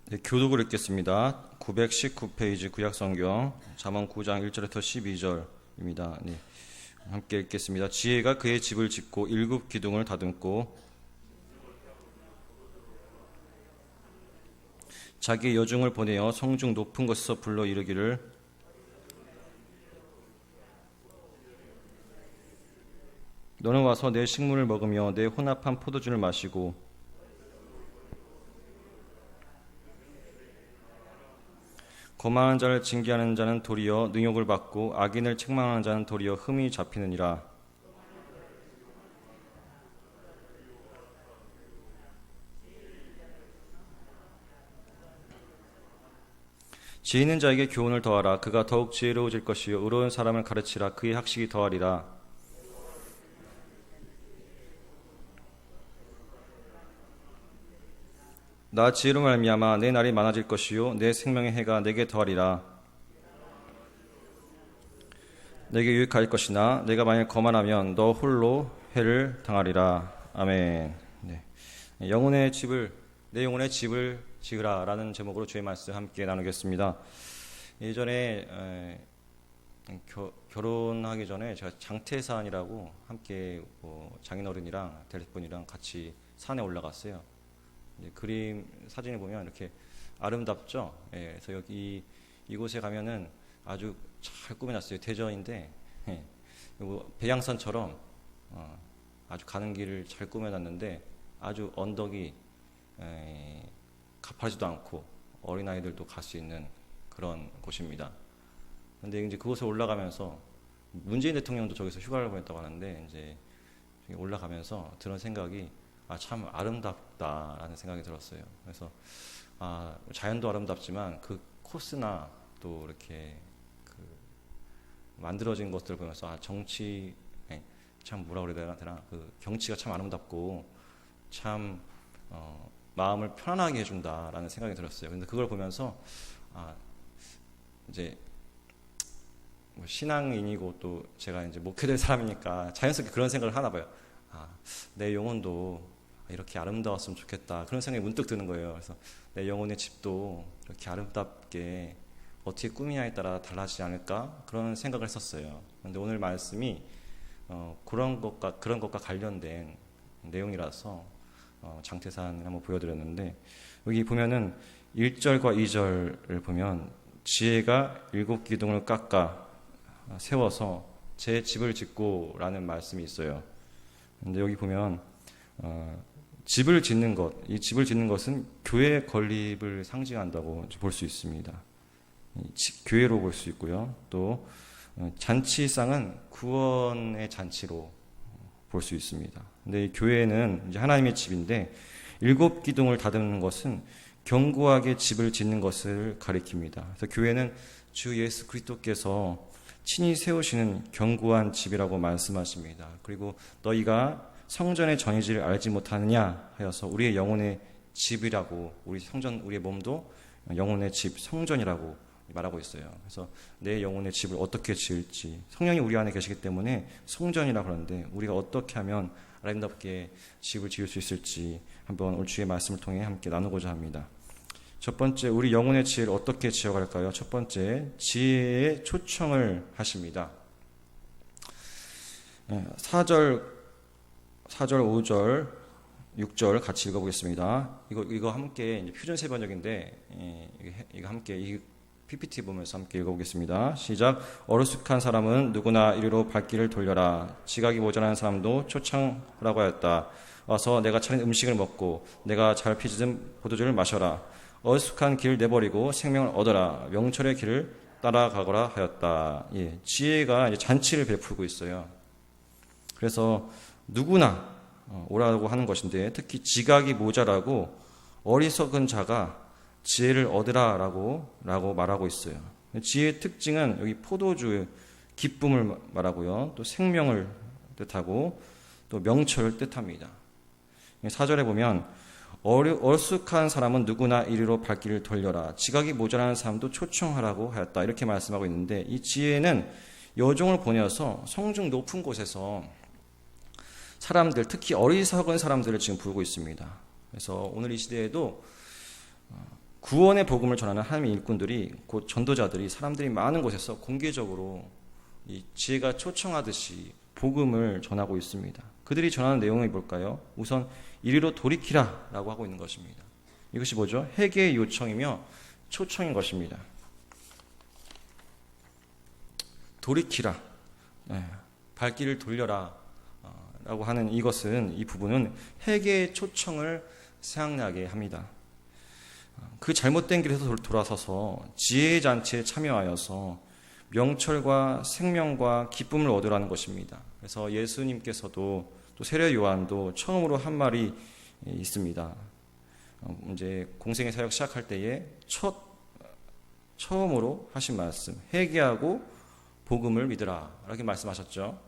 네, 교독을 읽겠습니다. 919페이지 구약성경 잠언 9장 1절부터 12절입니다. 네, 함께 읽겠습니다. 지혜가 그의 집을 짓고 일곱 기둥을 다듬고 자기 여중을 보내어 성중 높은 곳에서 불러 이르기를 너는 와서 내 식물을 먹으며 내 혼합한 포도주를 마시고 거만한 자를 징계하는 자는 도리어 능욕을 받고 악인을 책망하는 자는 도리어 흠이 잡히느니라. 지혜 있는 자에게 교훈을 더하라. 그가 더욱 지혜로워질 것이요 의로운 사람을 가르치라. 그의 학식이 더하리라. 나 지혜로 말미암아 내 날이 많아질 것이요 내 생명의 해가 내게 더하리라. 내게 유익할 것이나 내가 만일 거만하면 너 홀로 해를 당하리라. 아멘. 네. 내 영혼의 집을 지으라라는 제목으로 주의 말씀 함께 나누겠습니다. 예전에 결혼하기 전에 제가 장태산이라고 함께 장인어른이랑 대리분이랑 같이 산에 올라갔어요. 그림 사진을 보면 이렇게 아름답죠. 예, 그래서 여기 이곳에 가면은 아주 잘 꾸며놨어요. 대전인데 배양산처럼 아주 가는 길을 잘 꾸며놨는데 아주 언덕이 가파르지도 않고 어린아이들도 갈 수 있는 그런 곳입니다. 근데 이제 그곳에 올라가면서 문재인 대통령도 저기서 휴가를 보냈다고 하는데 이제 올라가면서 드는 생각이 참 아름답다라는 생각이 들었어요. 그래서 자연도 아름답지만 그 코스나 또 이렇게 만들어진 것들을 보면서 정치 참 뭐라 그래야 되나 그 경치가 참 아름답고 참 마음을 편안하게 해준다라는 생각이 들었어요. 근데 그걸 보면서 이제 신앙인이고 또 제가 이제 목회될 사람이니까 자연스럽게 그런 생각을 하나 봐요. 내 영혼도 이렇게 아름다웠으면 좋겠다. 그런 생각이 문득 드는 거예요. 그래서 내 영혼의 집도 이렇게 아름답게 어떻게 꾸미냐에 따라 달라지지 않을까? 그런 생각을 했었어요. 그런데 오늘 말씀이 그런 것과 관련된 내용이라서 장태산을 한번 보여드렸는데 여기 보면은 1절과 2절을 보면 지혜가 일곱 기둥을 깎아 세워서 제 집을 짓고 라는 말씀이 있어요. 근데 여기 보면 집을 짓는 것, 이 집을 짓는 것은 교회 건립을 상징한다고 볼 수 있습니다. 교회로 볼 수 있고요. 또 잔치상은 구원의 잔치로 볼 수 있습니다. 근데 이 교회는 이제 하나님의 집인데 일곱 기둥을 다듬는 것은 견고하게 집을 짓는 것을 가리킵니다. 그래서 교회는 주 예수 그리스도께서 친히 세우시는 견고한 집이라고 말씀하십니다. 그리고 너희가 성전의 전의지를 알지 못하느냐 하여서 우리의 영혼의 집이라고 우리의 몸도 영혼의 집, 성전이라고 말하고 있어요. 그래서 내 영혼의 집을 어떻게 지을지 성령이 우리 안에 계시기 때문에 성전이라고 하는데 우리가 어떻게 하면 아름답게 집을 지을 수 있을지 한번 오늘 주의 말씀을 통해 함께 나누고자 합니다. 첫 번째, 우리 영혼의 지혜를 어떻게 지어갈까요? 첫 번째, 지혜의 초청을 하십니다. 4절, 5절, 6절 같이 읽어보겠습니다. 이거 함께 이제 표준세 번역인데 이거 함께 이 PPT 보면서 함께 읽어보겠습니다. 시작. 어리숙한 사람은 누구나 이리로 발길을 돌려라. 지각이 모자란 사람도 초청하라고 하였다. 와서 내가 차린 음식을 먹고 내가 잘 피지은 포도주를 마셔라. 어리숙한 길을 내버리고 생명을 얻어라. 명철의 길을 따라가거라 하였다. 지혜가 이제 잔치를 베풀고 있어요. 그래서 누구나 오라고 하는 것인데 특히 지각이 모자라고 어리석은 자가 지혜를 얻으라라고 말하고 있어요. 지혜의 특징은 여기 포도주의 기쁨을 말하고요. 또 생명을 뜻하고 또 명철을 뜻합니다. 4절에 보면 어리숙한 사람은 누구나 이리로 발길을 돌려라. 지각이 모자라는 사람도 초청하라고 하였다. 이렇게 말씀하고 있는데 이 지혜는 여종을 보내어서 성중 높은 곳에서 사람들, 특히 어리석은 사람들을 지금 부르고 있습니다. 그래서 오늘 이 시대에도 구원의 복음을 전하는 하나님의 일꾼들이, 곧 전도자들이 사람들이 많은 곳에서 공개적으로 이 지혜가 초청하듯이 복음을 전하고 있습니다. 그들이 전하는 내용이 뭘까요? 우선 이리로 돌이키라 라고 하고 있는 것입니다. 이것이 뭐죠? 회개의 요청이며 초청인 것입니다. 돌이키라, 발길을 돌려라 라고 하는 이것은, 이 부분은 회개의 초청을 생각나게 합니다. 그 잘못된 길에서 돌아서서 지혜의 잔치에 참여하여서 명철과 생명과 기쁨을 얻으라는 것입니다. 그래서 예수님께서도 또 세례 요한도 처음으로 한 말이 있습니다. 이제 공생의 사역 시작할 때에 처음으로 하신 말씀, 회개하고 복음을 믿으라 이렇게 말씀하셨죠.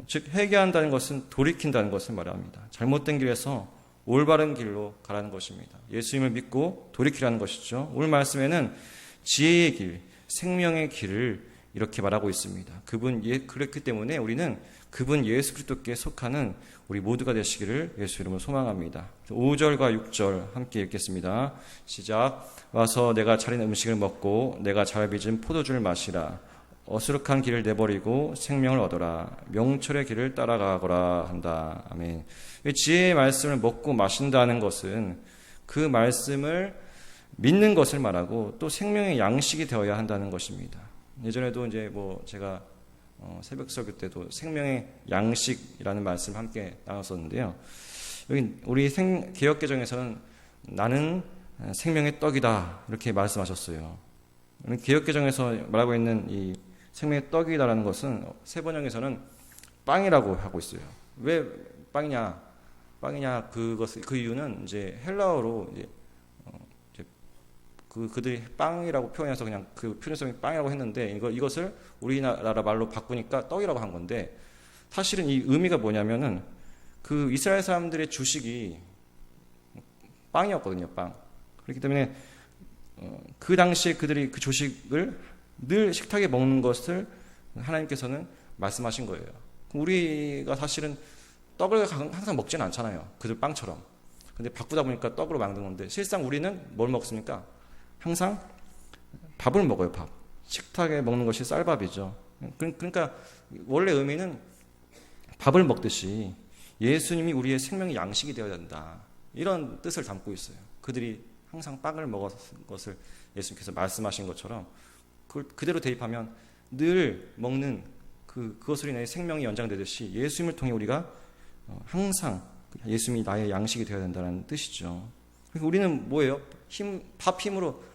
즉 회개한다는 것은 돌이킨다는 것을 말합니다. 잘못된 길에서 올바른 길로 가라는 것입니다. 예수님을 믿고 돌이키라는 것이죠. 오늘 말씀에는 지혜의 길, 생명의 길을 이렇게 말하고 있습니다. 그렇기 때문에 우리는 그분 예수 그리스도께 속하는 우리 모두가 되시기를 예수 이름으로 소망합니다. 5절과 6절 함께 읽겠습니다. 시작. 와서 내가 차린 음식을 먹고 내가 잘 빚은 포도주를 마시라. 어수룩한 길을 내버리고 생명을 얻어라. 명철의 길을 따라가거라 한다. 아멘. 지혜의 말씀을 먹고 마신다는 것은 그 말씀을 믿는 것을 말하고 또 생명의 양식이 되어야 한다는 것입니다. 예전에도 이제 제가 새벽 설교 때도 생명의 양식이라는 말씀 함께 나눴었는데요. 여기 우리 개역개정에서는 나는 생명의 떡이다 이렇게 말씀하셨어요. 개역개정에서 말하고 있는 이 생명의 떡이다라는 것은 세번역에서는 빵이라고 하고 있어요. 왜 빵이냐? 그 이유는 이제 헬라어로 그들이 빵이라고 표현해서 그냥 그 표현성이 빵이라고 했는데 이것을 우리나라 말로 바꾸니까 떡이라고 한 건데, 사실은 이 의미가 뭐냐면은 그 이스라엘 사람들의 주식이 빵이었거든요. 빵. 그렇기 때문에 그 당시에 그들이 그 조식을 늘 식탁에 먹는 것을 하나님께서는 말씀하신 거예요. 우리가 사실은 떡을 항상 먹지는 않잖아요. 그들 빵처럼. 근데 바꾸다 보니까 떡으로 만든 건데, 실상 우리는 뭘 먹습니까? 항상 밥을 먹어요. 밥. 식탁에 먹는 것이 쌀밥이죠. 그러니까 원래 의미는 밥을 먹듯이 예수님이 우리의 생명의 양식이 되어야 된다, 이런 뜻을 담고 있어요. 그들이 항상 빵을 먹었던 것을 예수님께서 말씀하신 것처럼 그걸 그대로 대입하면 늘 먹는 그것으로 인해 생명이 연장되듯이 예수님을 통해 우리가 항상 예수님이 나의 양식이 되어야 된다는 뜻이죠. 그러니까 우리는 뭐예요?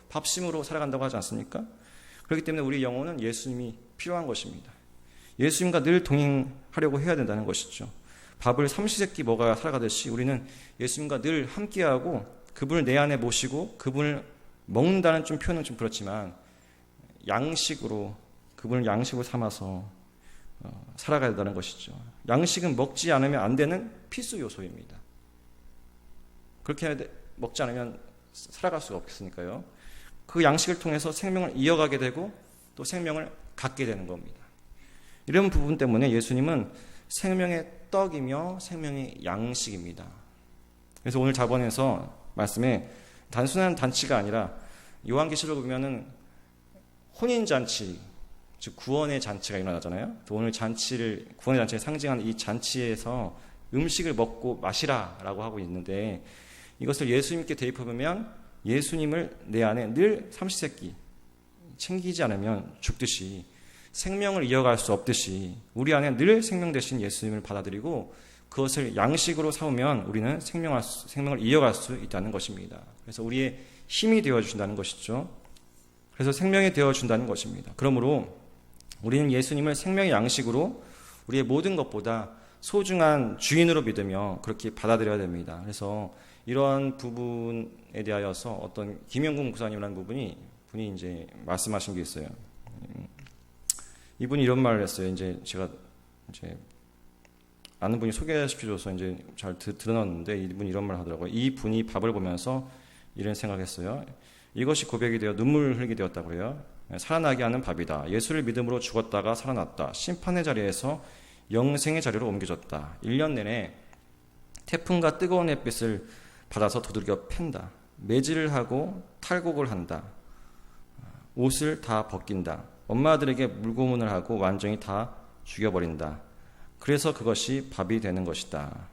밥심으로 살아간다고 하지 않습니까? 그렇기 때문에 우리 영혼은 예수님이 필요한 것입니다. 예수님과 늘 동행하려고 해야 된다는 것이죠. 밥을 삼시세끼 먹어야 살아가듯이 우리는 예수님과 늘 함께하고 그분을 내 안에 모시고 그분을 먹는다는 좀 표현은 좀 그렇지만 그분을 양식으로 삼아서 살아가야 된다는 것이죠. 양식은 먹지 않으면 안 되는 필수 요소입니다. 그렇게 먹지 않으면 살아갈 수가 없겠으니까요. 그 양식을 통해서 생명을 이어가게 되고 또 생명을 갖게 되는 겁니다. 이런 부분 때문에 예수님은 생명의 떡이며 생명의 양식입니다. 그래서 오늘 자본에서 말씀에 단순한 잔치가 아니라 요한계시록을 보면은 혼인잔치, 즉 구원의 잔치가 일어나잖아요. 오늘 구원의 잔치를 상징하는 이 잔치에서 음식을 먹고 마시라라고 하고 있는데, 이것을 예수님께 대입해보면 예수님을 내 안에 늘 삼시세끼 챙기지 않으면 죽듯이, 생명을 이어갈 수 없듯이 우리 안에 늘 생명 되신 예수님을 받아들이고 그것을 양식으로 삼으면 우리는 생명을 이어갈 수 있다는 것입니다. 그래서 우리의 힘이 되어준다는 것이죠. 그래서 생명이 되어준다는 것입니다. 그러므로 우리는 예수님을 생명의 양식으로 우리의 모든 것보다 소중한 주인으로 믿으며 그렇게 받아들여야 됩니다. 그래서 이러한 부분에 대하여서 어떤 김영국 목사님이라는 분이 이제 말씀하신 게 있어요. 이분이 이런 말을 했어요. 제가 아는 분이 소개시켜줘서 잘 들어놨는데, 이분이 이런 말을 하더라고요. 이 분이 밥을 보면서 이런 생각했어요. 이것이 고백이 되어 눈물을 흘리게 되었다고 그래요. 살아나게 하는 밥이다. 예수를 믿음으로 죽었다가 살아났다. 심판의 자리에서 영생의 자리로 옮겨졌다. 1년 내내 태풍과 뜨거운 햇빛을 받아서 두들겨 팬다. 매질을 하고 탈곡을 한다. 옷을 다 벗긴다. 엄마들에게 물고문을 하고 완전히 다 죽여버린다. 그래서 그것이 밥이 되는 것이다.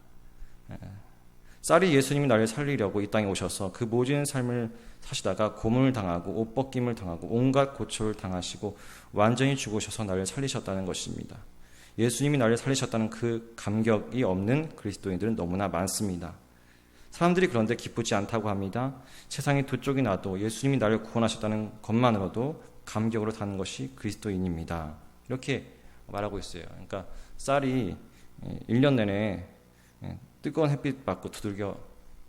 쌀이 예수님이 나를 살리려고 이 땅에 오셔서 그 모진 삶을 사시다가 고문을 당하고 옷 벗김을 당하고 온갖 고초를 당하시고 완전히 죽으셔서 나를 살리셨다는 것입니다. 예수님이 나를 살리셨다는 그 감격이 없는 그리스도인들은 너무나 많습니다. 사람들이 그런데 기쁘지 않다고 합니다. 세상에 두 쪽이 나도 예수님이 나를 구원하셨다는 것만으로도 감격으로 사는 것이 그리스도인입니다. 이렇게 말하고 있어요. 그러니까 쌀이 1년 내내 뜨거운 햇빛 받고 두들겨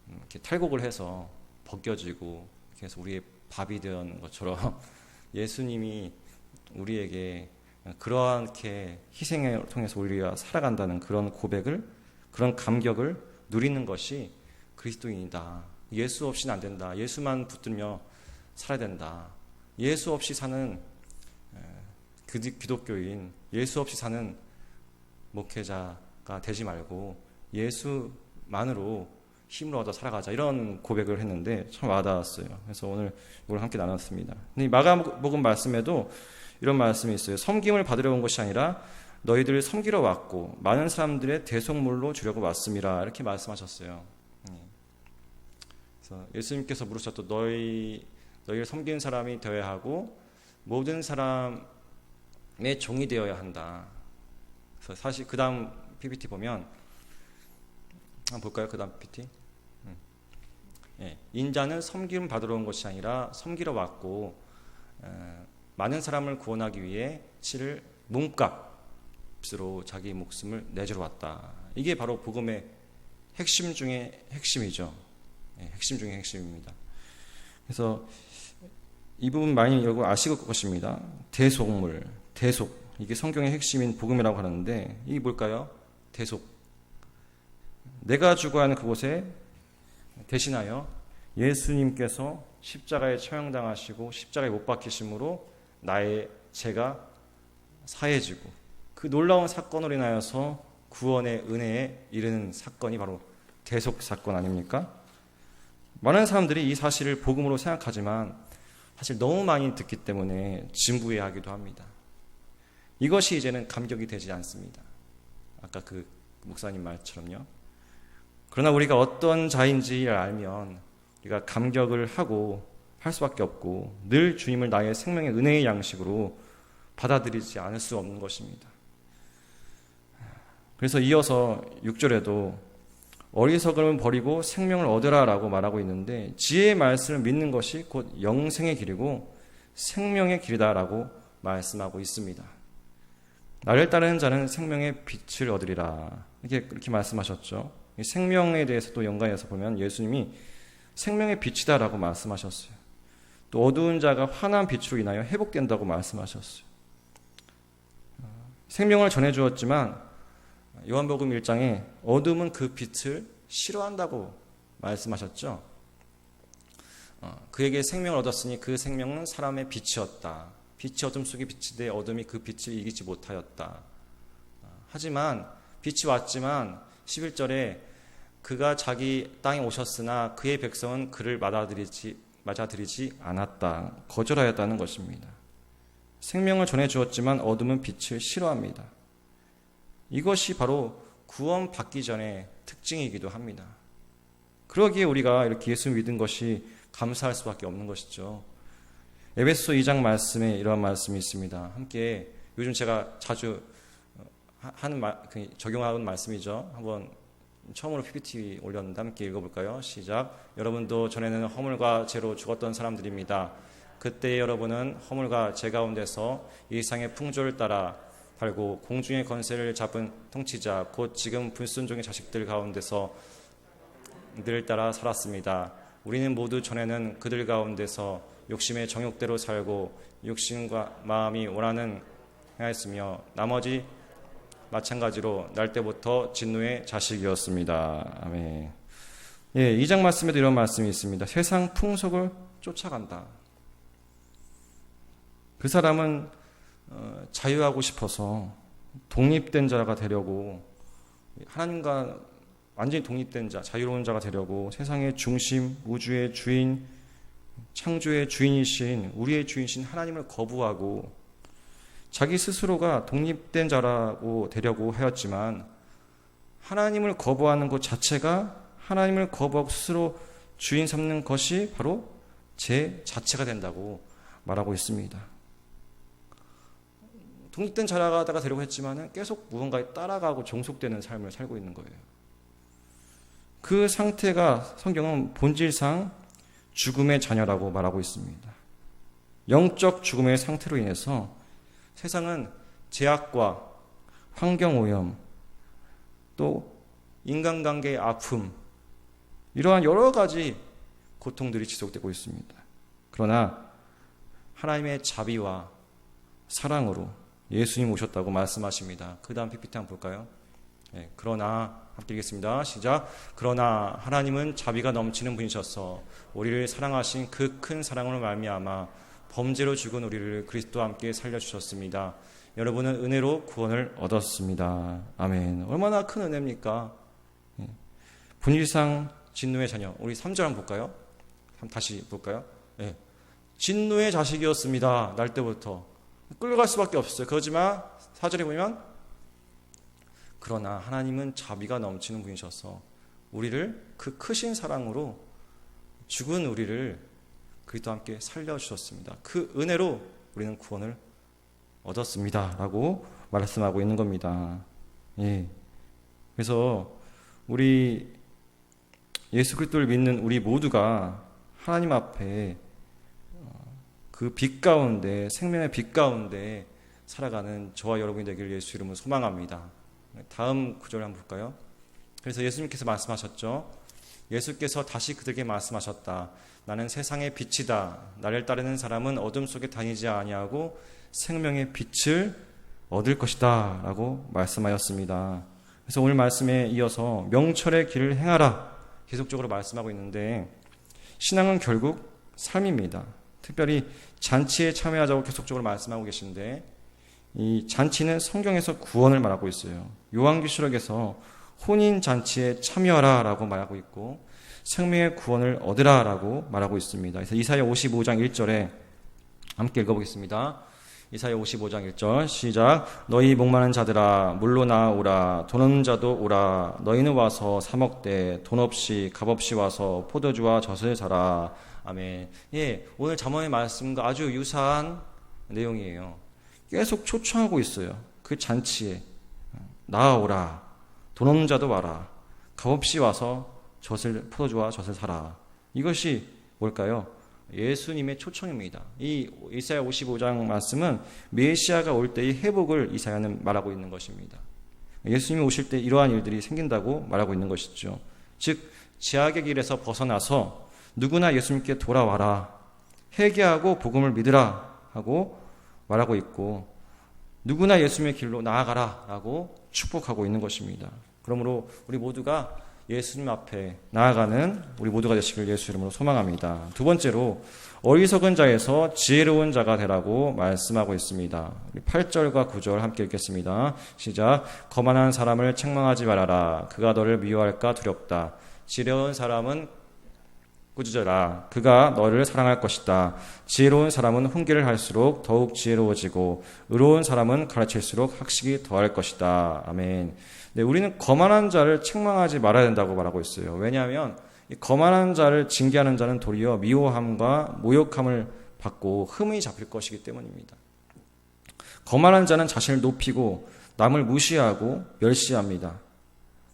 이렇게 탈곡을 해서 벗겨지고 이렇게 해서 우리의 밥이 되는 것처럼 예수님이 우리에게 그렇게 희생을 통해서 우리가 살아간다는 그런 고백을, 그런 감격을 누리는 것이 그리스도인이다. 예수 없이는 안 된다. 예수만 붙들며 살아야 된다. 예수 없이 사는 기독교인, 예수 없이 사는 목회자가 되지 말고 예수만으로 힘을 얻어 살아가자, 이런 고백을 했는데 참 와닿았어요. 그래서 오늘 이걸 함께 나눴습니다. 근데 마가복음 말씀에도 이런 말씀이 있어요. 섬김을 받으러 온 것이 아니라 너희들을 섬기러 왔고 많은 사람들의 대속물로 주려고 왔음이라, 이렇게 말씀하셨어요. 그래서 예수님께서 물으셨던 너희를 섬기는 사람이 되어야 하고 모든 사람의 종이 되어야 한다. 그래서 사실 그 다음 PPT 보면 한번 볼까요? 그 다음 PPT. 인자는 섬김을 받으러 온 것이 아니라 섬기러 왔고 많은 사람을 구원하기 위해 치를 몸값으로 자기 목숨을 내주러 왔다. 이게 바로 복음의 핵심 중에 핵심이죠. 핵심 중에 핵심입니다. 그래서 이 부분 많이 여러분 아실 것입니다. 대속물, 대속, 이게 성경의 핵심인 복음이라고 하는데 이게 뭘까요? 대속. 내가 죽어야 하는 그곳에 대신하여 예수님께서 십자가에 처형당하시고 십자가에 못 박히심으로 나의 죄가 사해지고 그 놀라운 사건으로 인하여서 구원의 은혜에 이르는 사건이 바로 대속 사건 아닙니까? 많은 사람들이 이 사실을 복음으로 생각하지만 사실 너무 많이 듣기 때문에 진부해하기도 합니다. 이것이 이제는 감격이 되지 않습니다. 아까 그 목사님 말처럼요. 그러나 우리가 어떤 자인지를 알면 우리가 감격을 하고 할 수밖에 없고 늘 주님을 나의 생명의 은혜의 양식으로 받아들이지 않을 수 없는 것입니다. 그래서 이어서 6절에도 어리석음을 버리고 생명을 얻으라 라고 말하고 있는데 지혜의 말씀을 믿는 것이 곧 영생의 길이고 생명의 길이다 라고 말씀하고 있습니다. 나를 따르는 자는 생명의 빛을 얻으리라, 이렇게 말씀하셨죠. 생명에 대해서도 연관해서 보면 예수님이 생명의 빛이다 라고 말씀하셨어요. 또 어두운 자가 환한 빛으로 인하여 회복된다고 말씀하셨어요. 생명을 전해주었지만 요한복음 1장에 어둠은 그 빛을 싫어한다고 말씀하셨죠. 그에게 생명을 얻었으니 그 생명은 사람의 빛이었다. 빛이 어둠 속에 비치되 어둠이 그 빛을 이기지 못하였다. 하지만 빛이 왔지만 11절에 그가 자기 땅에 오셨으나 그의 백성은 그를 맞아들이지 않았다. 거절하였다는 것입니다. 생명을 전해주었지만 어둠은 빛을 싫어합니다. 이것이 바로 구원받기 전의 특징이기도 합니다. 그러기에 우리가 이렇게 예수 믿은 것이 감사할 수밖에 없는 것이죠. 에베소 2장 말씀에 이러한 말씀이 있습니다. 함께 요즘 제가 자주 적용하는 말씀이죠. 한번 처음으로 PPT 올렸는데 함께 읽어볼까요? 시작. 여러분도 전에는 허물과 죄로 죽었던 사람들입니다. 그때 여러분은 허물과 죄 가운데서 이 세상의 풍조를 따라 살고 공중의 권세를 잡은 통치자 곧 지금 불순종의 자식들 가운데서 늘 따라 살았습니다. 우리는 모두 전에는 그들 가운데서 욕심의 정욕대로 살고 욕심과 마음이 원하는 행하였으며 나머지 마찬가지로 날 때부터 진노의 자식이었습니다. 아멘. 2장 말씀에도 이런 말씀이 있습니다. 세상 풍속을 쫓아간다. 그 사람은 자유하고 싶어서 독립된 자가 되려고 하나님과 완전히 독립된 자, 자유로운 자가 되려고 세상의 중심, 우주의 주인, 창조의 주인이신 우리의 주인이신 하나님을 거부하고 자기 스스로가 독립된 자라고 되려고 하였지만 하나님을 거부하는 것 자체가 하나님을 거부하고 스스로 주인 삼는 것이 바로 제 자체가 된다고 말하고 있습니다. 독립된 자라가 되려고 했지만 계속 무언가에 따라가고 종속되는 삶을 살고 있는 거예요. 그 상태가 성경은 본질상 죽음의 자녀라고 말하고 있습니다. 영적 죽음의 상태로 인해서 세상은 제약과 환경오염, 또 인간관계의 아픔, 이러한 여러 가지 고통들이 지속되고 있습니다. 그러나 하나님의 자비와 사랑으로 예수님 오셨다고 말씀하십니다. 그 다음 PPT 한번 볼까요? 네, 그러나 함께 읽겠습니다. 시작. 그러나 하나님은 자비가 넘치는 분이셔서 우리를 사랑하신 그 큰 사랑으로 말미암아 범죄로 죽은 우리를 그리스도와 함께 살려주셨습니다. 여러분은 은혜로 구원을 얻었습니다. 아멘. 얼마나 큰 은혜입니까? 본질상 진노의 자녀. 우리 3절 한번 볼까요? 다시 볼까요? 네. 진노의 자식이었습니다. 날 때부터. 끌려갈 수밖에 없었어요. 그러지만 4절에 보면 그러나 하나님은 자비가 넘치는 분이셔서 우리를 그 크신 사랑으로 죽은 우리를 그리스도와 함께 살려주셨습니다. 그 은혜로 우리는 구원을 얻었습니다. 라고 말씀하고 있는 겁니다. 예. 그래서 우리 예수 그리스도를 믿는 우리 모두가 하나님 앞에 그 빛 가운데, 생명의 빛 가운데 살아가는 저와 여러분이 되기를 예수 이름으로 소망합니다. 다음 구절 한번 볼까요? 그래서 예수님께서 말씀하셨죠. 예수께서 다시 그들에게 말씀하셨다. 나는 세상의 빛이다. 나를 따르는 사람은 어둠 속에 다니지 아니하고 생명의 빛을 얻을 것이다. 라고 말씀하였습니다. 그래서 오늘 말씀에 이어서 명철의 길을 행하라. 계속적으로 말씀하고 있는데 신앙은 결국 삶입니다. 특별히 잔치에 참여하자고 계속적으로 말씀하고 계신데 이 잔치는 성경에서 구원을 말하고 있어요. 요한계시록에서 혼인잔치에 참여하라 라고 말하고 있고 생명의 구원을 얻으라 라고 말하고 있습니다. 그래서 이사야 55장 1절에 함께 읽어보겠습니다. 이사야 55장 1절 시작. 너희 목마른 자들아 물로 나오라. 돈 없는 자도 오라. 너희는 와서 사 먹되 돈 없이 값 없이 와서 포도주와 젖을 사라. 아멘. 예, 오늘 잠언의 말씀과 아주 유사한 내용이에요. 계속 초청하고 있어요. 그 잔치에 나아오라. 돈 없는 자도 와라. 값없이 와서 포도주와 젖을 사라. 이것이 뭘까요? 예수님의 초청입니다. 이 이사야 55장 말씀은 메시아가 올 때의 회복을 이사야는 말하고 있는 것입니다. 예수님이 오실 때 이러한 일들이 생긴다고 말하고 있는 것이죠. 즉 죄악의 길에서 벗어나서 누구나 예수님께 돌아와라. 회개하고 복음을 믿으라 하고 말하고 있고 누구나 예수님의 길로 나아가라 라고 축복하고 있는 것입니다. 그러므로 우리 모두가 예수님 앞에 나아가는 우리 모두가 되시길 예수 이름으로 소망합니다. 두 번째로 어리석은 자에서 지혜로운 자가 되라고 말씀하고 있습니다. 8절과 9절 함께 읽겠습니다. 시작. 거만한 사람을 책망하지 말아라. 그가 너를 미워할까 두렵다. 지혜로운 사람은 꾸짖어라. 그가 너를 사랑할 것이다. 지혜로운 사람은 훈계를 할수록 더욱 지혜로워지고 의로운 사람은 가르칠수록 학식이 더할 것이다. 아멘. 네, 우리는 거만한 자를 책망하지 말아야 된다고 말하고 있어요. 왜냐하면 이 거만한 자를 징계하는 자는 도리어 미워함과 모욕함을 받고 흠이 잡힐 것이기 때문입니다. 거만한 자는 자신을 높이고 남을 무시하고 멸시합니다.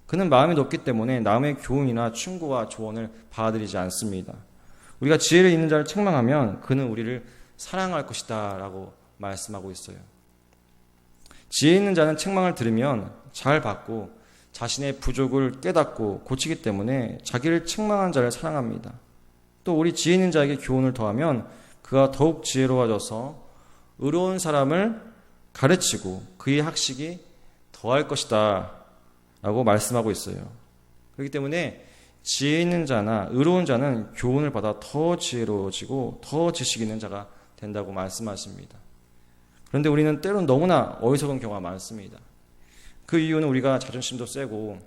그는 마음이 높기 때문에 남의 교훈이나 충고와 조언을 받아들이지 않습니다. 우리가 지혜를 있는 자를 책망하면 그는 우리를 사랑할 것이다 라고 말씀하고 있어요. 지혜 있는 자는 책망을 들으면 잘 받고 자신의 부족을 깨닫고 고치기 때문에 자기를 책망한 자를 사랑합니다. 또 우리 지혜 있는 자에게 교훈을 더하면 그가 더욱 지혜로워져서 의로운 사람을 가르치고 그의 학식이 더할 것이다 라고 말씀하고 있어요. 그렇기 때문에 지혜 있는 자나 의로운 자는 교훈을 받아 더 지혜로워지고 더 지식 있는 자가 된다고 말씀하십니다. 그런데 우리는 때로는 너무나 어리석은 경우가 많습니다. 그 이유는 우리가 자존심도 세고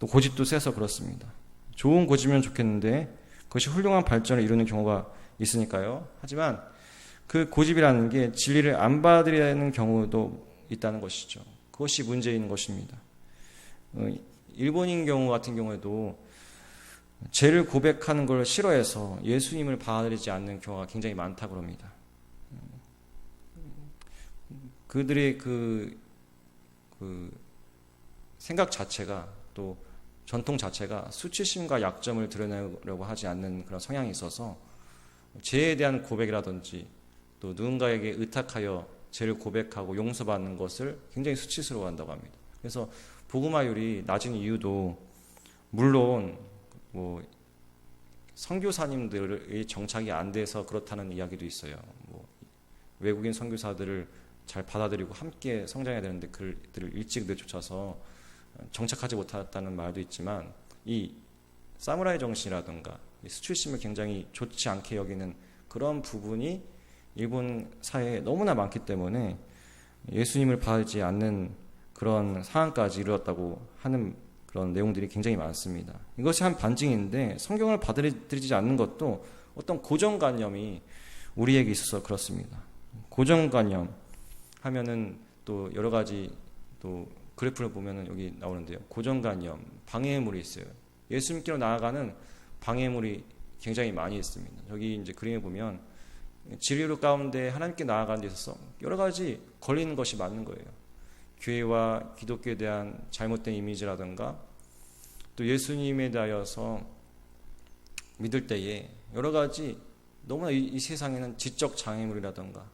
또 고집도 세서 그렇습니다. 좋은 고집이면 좋겠는데 그것이 훌륭한 발전을 이루는 경우가 있으니까요. 하지만 그 고집이라는 게 진리를 안 받으려는 경우도 있다는 것이죠. 그것이 문제인 것입니다. 일본인 경우 같은 경우에도 죄를 고백하는 걸 싫어해서 예수님을 받아들이지 않는 경우가 굉장히 많다고 합니다. 그들의 그 생각 자체가 또 전통 자체가 수치심과 약점을 드러내려고 하지 않는 그런 성향이 있어서 죄에 대한 고백이라든지 또 누군가에게 의탁하여 죄를 고백하고 용서받는 것을 굉장히 수치스러워한다고 합니다. 그래서 복음화율이 낮은 이유도 물론 뭐 선교사님들의 정착이 안 돼서 그렇다는 이야기도 있어요. 뭐 외국인 선교사들을 잘 받아들이고 함께 성장해야 되는데 그들을 일찍 내쫓아서 정착하지 못했다는 말도 있지만 이 사무라이 정신이라든가 수출심을 굉장히 좋지 않게 여기는 그런 부분이 일본 사회에 너무나 많기 때문에 예수님을 받지 않는 그런 상황까지 이르렀다고 하는 그런 내용들이 굉장히 많습니다. 이것이 한 반증인데 성경을 받아들이지 않는 것도 어떤 고정관념이 우리에게 있어서 그렇습니다. 고정관념 하면은 또 여러 가지 또 그래프를 보면은 여기 나오는데요. 고정관념, 방해물이 있어요. 예수님께로 나아가는 방해물이 굉장히 많이 있습니다. 여기 이제 그림에 보면 진리로 가운데 하나님께 나아가는 데 있어서 여러 가지 걸리는 것이 맞는 거예요. 교회와 기독교에 대한 잘못된 이미지라든가 또 예수님에 대하여서 믿을 때에 여러 가지 너무나 이 세상에는 지적 장애물이라든가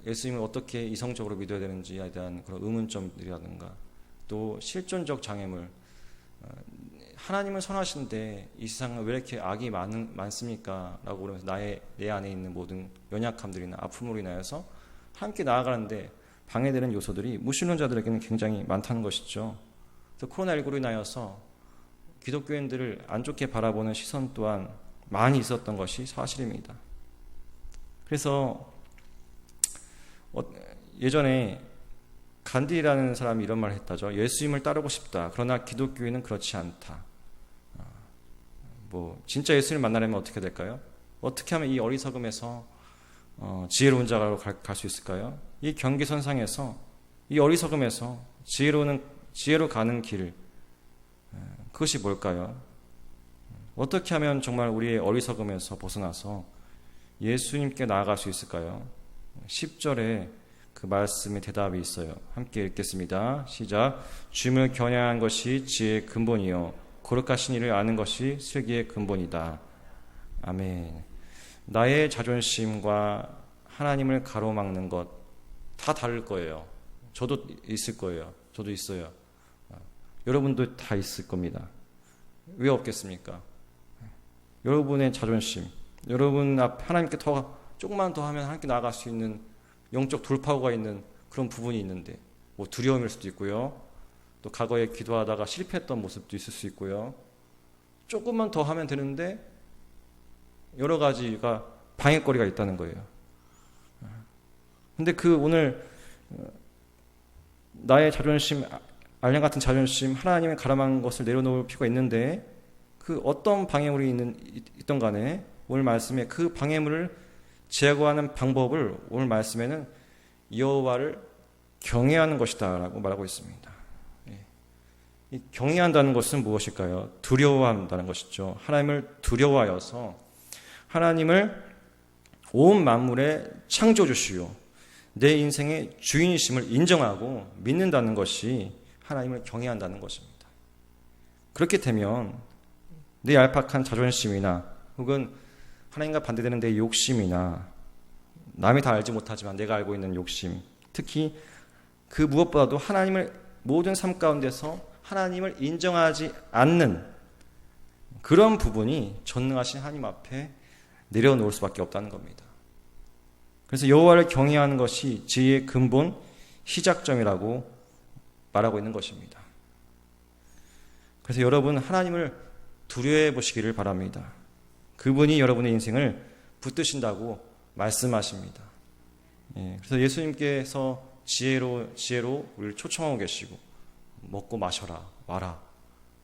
예수님을 어떻게 이성적으로 믿어야 되는지에 대한 그런 의문점들이라든가 또 실존적 장애물, 하나님은 선하신데 이 세상에 왜 이렇게 악이 많습니까? 라고 그러면서 내 안에 있는 모든 연약함들이나 아픔으로 인하여서 함께 나아가는데 방해되는 요소들이 무신론자들에게는 굉장히 많다는 것이죠. 그래서 코로나19로 인하여서 기독교인들을 안 좋게 바라보는 시선 또한 많이 있었던 것이 사실입니다. 그래서 예전에 간디라는 사람이 이런 말을 했다죠. 예수님을 따르고 싶다. 그러나 기독교인은 그렇지 않다. 뭐 진짜 예수님을 만나려면 어떻게 될까요? 어떻게 하면 이 어리석음에서 지혜로운 자로 갈 수 있을까요? 이 경계선상에서 이 어리석음에서 지혜로 가는 길, 그것이 뭘까요? 어떻게 하면 정말 우리의 어리석음에서 벗어나서 예수님께 나아갈 수 있을까요? 10절에 그 말씀의 대답이 있어요. 함께 읽겠습니다. 시작. 주님을 겨냥한 것이 지혜의 근본이요 거룩하신 이를 아는 것이 슬기의 근본이다. 아멘. 나의 자존심과 하나님을 가로막는 것 다 다를 거예요. 저도 있을 거예요. 저도 있어요. 여러분도 다 있을 겁니다. 왜 없겠습니까? 여러분의 자존심, 여러분 앞 하나님께 조금만 더 하면 하나님께 나아갈 수 있는 영적 돌파구가 있는 그런 부분이 있는데 뭐 두려움일 수도 있고요. 또 과거에 기도하다가 실패했던 모습도 있을 수 있고요. 조금만 더 하면 되는데 여러 가지가 방해거리가 있다는 거예요. 근데 오늘 나의 자존심, 알량 같은 자존심, 하나님의 가람한 것을 내려놓을 필요가 있는데 그 어떤 방해물이 있던 간에 오늘 말씀에 그 방해물을 제거하는 방법을 오늘 말씀에는 여호와를 경외하는 것이다 라고 말하고 있습니다. 이 경외한다는 것은 무엇일까요? 두려워한다는 것이죠. 하나님을 두려워하여서 하나님을 온 만물의 창조주시요 내 인생의 주인이심을 인정하고 믿는다는 것이 하나님을 경외한다는 것입니다. 그렇게 되면 내 얄팍한 자존심이나 혹은 하나님과 반대되는 내 욕심이나 남이 다 알지 못하지만 내가 알고 있는 욕심, 특히 그 무엇보다도 하나님을 모든 삶 가운데서 하나님을 인정하지 않는 그런 부분이 전능하신 하나님 앞에 내려놓을 수밖에 없다는 겁니다. 그래서 여호와를 경외하는 것이 지혜의 근본, 시작점이라고 말하고 있는 것입니다. 그래서 여러분 하나님을 두려워해 보시기를 바랍니다. 그분이 여러분의 인생을 붙드신다고 말씀하십니다. 그래서 예수님께서 지혜로 우리를 초청하고 계시고 먹고 마셔라, 와라.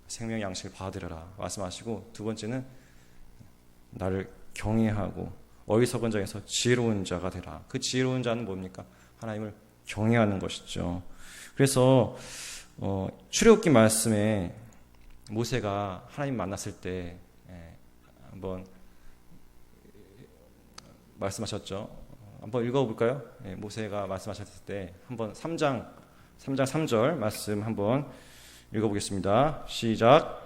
생명 양식을 받으려라 말씀하시고, 두 번째는 나를 경외하고 어리석은 자에서 지혜로운 자가 되라. 그 지혜로운 자는 뭡니까? 하나님을 경외하는 것이죠. 그래서 출애굽기 말씀에 모세가 하나님 만났을 때 한번 말씀하셨죠. 한번 읽어볼까요? 모세가 말씀하셨을 때 한번 3장 3절 말씀 한번 읽어보겠습니다. 시작.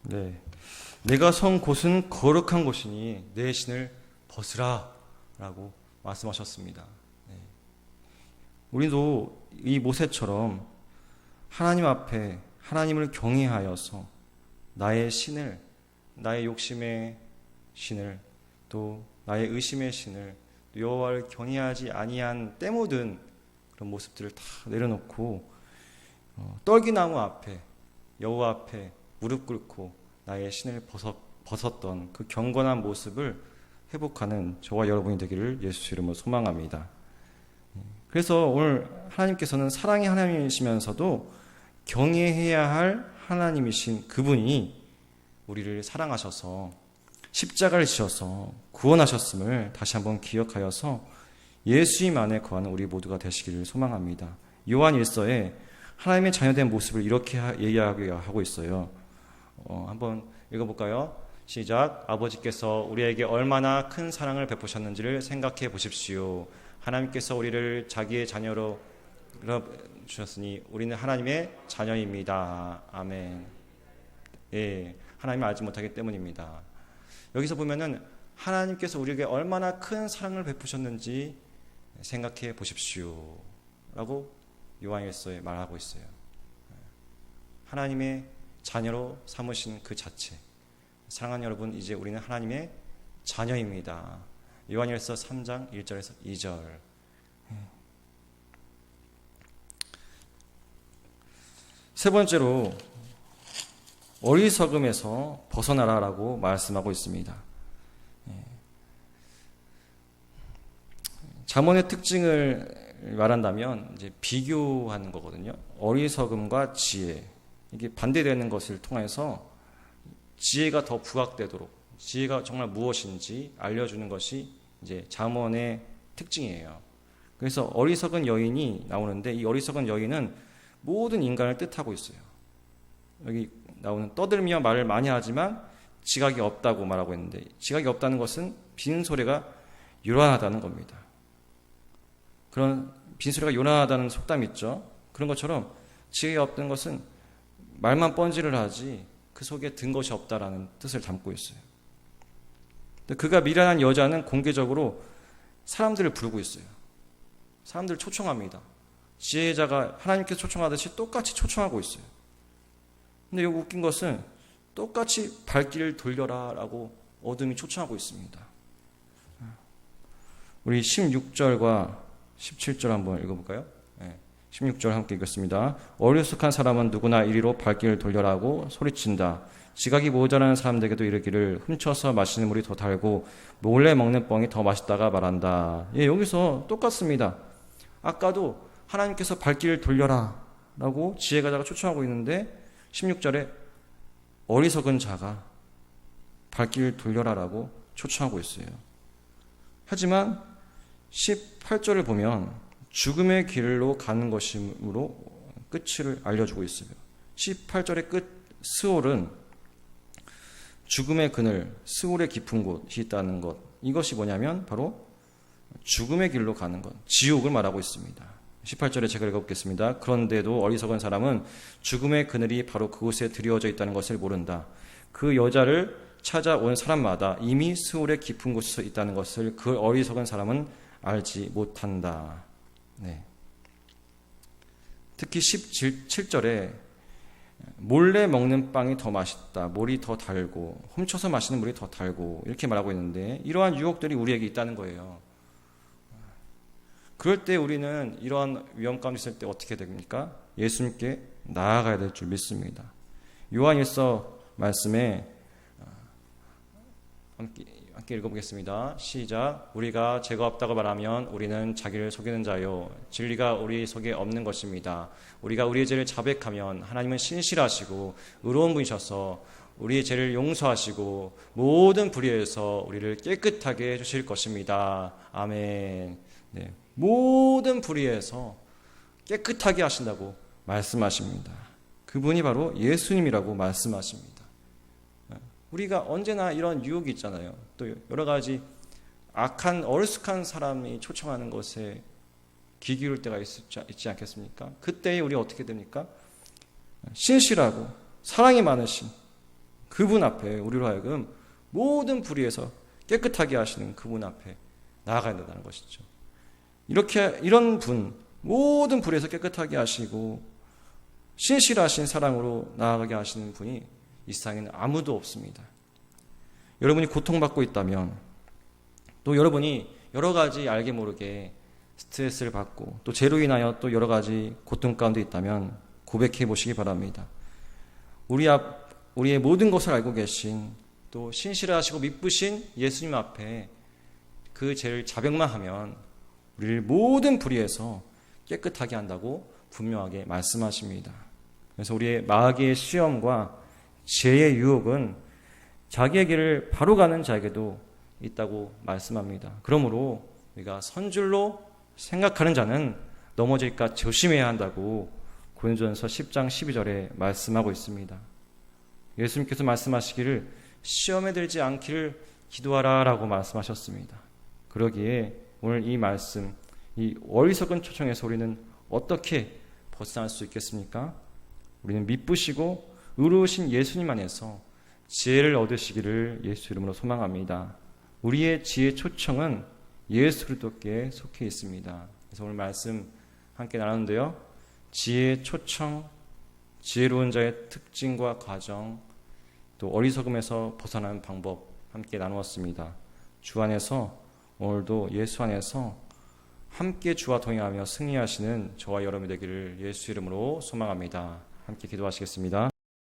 네, 내가 선 곳은 거룩한 곳이니 내 신을 벗으라 라고 말씀하셨습니다. 네. 우리도 이 모세처럼 하나님 앞에 하나님을 경외하여서 나의 신을, 나의 욕심의 신을, 또 나의 의심의 신을, 여호와를 경외하지 아니한 때 묻은 그런 모습들을 다 내려놓고 떨기나무 앞에, 여호와 앞에 무릎 꿇고 나의 신을 벗었던 그 경건한 모습을 회복하는 저와 여러분이 되기를 예수 이름으로 소망합니다. 그래서 오늘 하나님께서는 사랑의 하나님이시면서도 경외해야 할 하나님이신 그분이 우리를 사랑하셔서 십자가를 지셔서 구원하셨음을 다시 한번 기억하여서 예수님 안에 거하는 우리 모두가 되시기를 소망합니다. 요한 1서에 하나님의 자녀된 모습을 이렇게 얘기하고 있어요. 한번 읽어볼까요? 시작. 아버지께서 우리에게 얼마나 큰 사랑을 베푸셨는지를 생각해 보십시오. 하나님께서 우리를 자기의 자녀로 주셨으니 우리는 하나님의 자녀입니다. 아멘. 예, 하나님을 알지 못하기 때문입니다. 여기서 보면은 하나님께서 우리에게 얼마나 큰 사랑을 베푸셨는지 생각해 보십시오 라고 요한일서에 말하고 있어요. 하나님의 자녀로 삼으신 그 자체. 사랑하는 여러분, 이제 우리는 하나님의 자녀입니다. 요한일서 3장 1절에서 2절. 세 번째로 어리석음에서 벗어나라라고 말씀하고 있습니다. 잠언의 특징을 말한다면 이제 비교하는 거거든요. 어리석음과 지혜, 이게 반대되는 것을 통해서 지혜가 더 부각되도록, 지혜가 정말 무엇인지 알려주는 것이 이제 잠언의 특징이에요. 그래서 어리석은 여인이 나오는데, 이 어리석은 여인은 모든 인간을 뜻하고 있어요. 여기 나오는 떠들며 말을 많이 하지만 지각이 없다고 말하고 있는데, 지각이 없다는 것은 빈소리가 요란하다는 겁니다. 그런 빈소리가 요란하다는 속담이 있죠. 그런 것처럼 지각이 없다는 것은 말만 뻔질을 하지 그 속에 든 것이 없다라는 뜻을 담고 있어요. 그가 미련한 여자는 공개적으로 사람들을 부르고 있어요. 사람들을 초청합니다. 지혜자가 하나님께서 초청하듯이 똑같이 초청하고 있어요. 근데 여기 웃긴 것은 똑같이 발길을 돌려라 라고 어둠이 초청하고 있습니다. 우리 16절과 17절 한번 읽어볼까요? 16절 함께 읽겠습니다. 어리숙한 사람은 누구나 이리로 발길을 돌려라고 소리친다. 지각이 모자라는 사람들에게도 이르기를 훔쳐서 마시는 물이 더 달고 몰래 먹는 뻥이 더 맛있다가 말한다. 예, 여기서 똑같습니다. 아까도 하나님께서 발길을 돌려라 라고 지혜가자가 초청하고 있는데 16절에 어리석은 자가 발길을 돌려라 라고 초청하고 있어요. 하지만 18절을 보면 죽음의 길로 가는 것이므로 끝을 알려주고 있어요. 18절의 끝 스올은 죽음의 그늘, 스올의 깊은 곳이 있다는 것. 이것이 뭐냐면 바로 죽음의 길로 가는 것, 지옥을 말하고 있습니다. 18절에 제가 읽어보겠습니다. 그런데도 어리석은 사람은 죽음의 그늘이 바로 그곳에 드리워져 있다는 것을 모른다. 그 여자를 찾아온 사람마다 이미 스올의 깊은 곳에서 있다는 것을 그 어리석은 사람은 알지 못한다. 네. 특히 17절에 몰래 먹는 빵이 더 맛있다. 물이 더 달고 훔쳐서 마시는 물이 더 달고 이렇게 말하고 있는데 이러한 유혹들이 우리에게 있다는 거예요. 그럴 때 우리는 이러한 위험 가운데 있을 때 어떻게 됩니까? 예수님께 나아가야 될 줄 믿습니다. 요한일서 말씀에 함께 읽어보겠습니다. 시작. 우리가 죄가 없다고 말하면 우리는 자기를 속이는 자요 진리가 우리 속에 없는 것입니다. 우리가 우리의 죄를 자백하면 하나님은 신실하시고 의로운 분이셔서 우리의 죄를 용서하시고 모든 불의에서 우리를 깨끗하게 해주실 것입니다. 아멘. 네, 모든 불의에서 깨끗하게 하신다고 말씀하십니다. 그분이 바로 예수님이라고 말씀하십니다. 우리가 언제나 이런 유혹이 있잖아요. 또 여러 가지 악한 어리숙한 사람이 초청하는 것에 귀 기울일 때가 있지 않겠습니까? 그때 우리 어떻게 됩니까? 신실하고 사랑이 많으신 그분 앞에 우리로 하여금 모든 불의에서 깨끗하게 하시는 그분 앞에 나아가야 된다는 것이죠. 이런 분, 모든 불의에서 깨끗하게 하시고 신실하신 사랑으로 나아가게 하시는 분이 이 세상에는 아무도 없습니다. 여러분이 고통받고 있다면, 또 여러분이 여러 가지 알게 모르게 스트레스를 받고 또 죄로 인하여 또 여러 가지 고통 가운데 있다면 고백해 보시기 바랍니다. 우리의 모든 것을 알고 계신 또 신실하시고 미쁘신 예수님 앞에 그 죄를 자백만 하면 우리를 모든 불의에서 깨끗하게 한다고 분명하게 말씀하십니다. 그래서 우리의 마귀의 시험과 죄의 유혹은 자기의 길을 바로 가는 자에게도 있다고 말씀합니다. 그러므로 우리가 선줄로 생각하는 자는 넘어질까 조심해야 한다고 고린도전서 10장 12절에 말씀하고 있습니다. 예수님께서 말씀하시기를 시험에 들지 않기를 기도하라 라고 말씀하셨습니다. 그러기에 오늘 이 말씀, 이 어리석은 초청에서 우리는 어떻게 벗어날 수 있겠습니까? 우리는 미쁘시고 의로우신 예수님 안에서 지혜를 얻으시기를 예수 이름으로 소망합니다. 우리의 지혜 초청은 예수 그리스도께 속해 있습니다. 그래서 오늘 말씀 함께 나누는데요. 지혜 초청, 지혜로운 자의 특징과 과정, 또 어리석음에서 벗어나는 방법 함께 나누었습니다. 주 안에서 오늘도 예수 안에서 함께 주와 동행하며 승리하시는 저와 여러분이 되기를 예수 이름으로 소망합니다. 함께 기도하시겠습니다.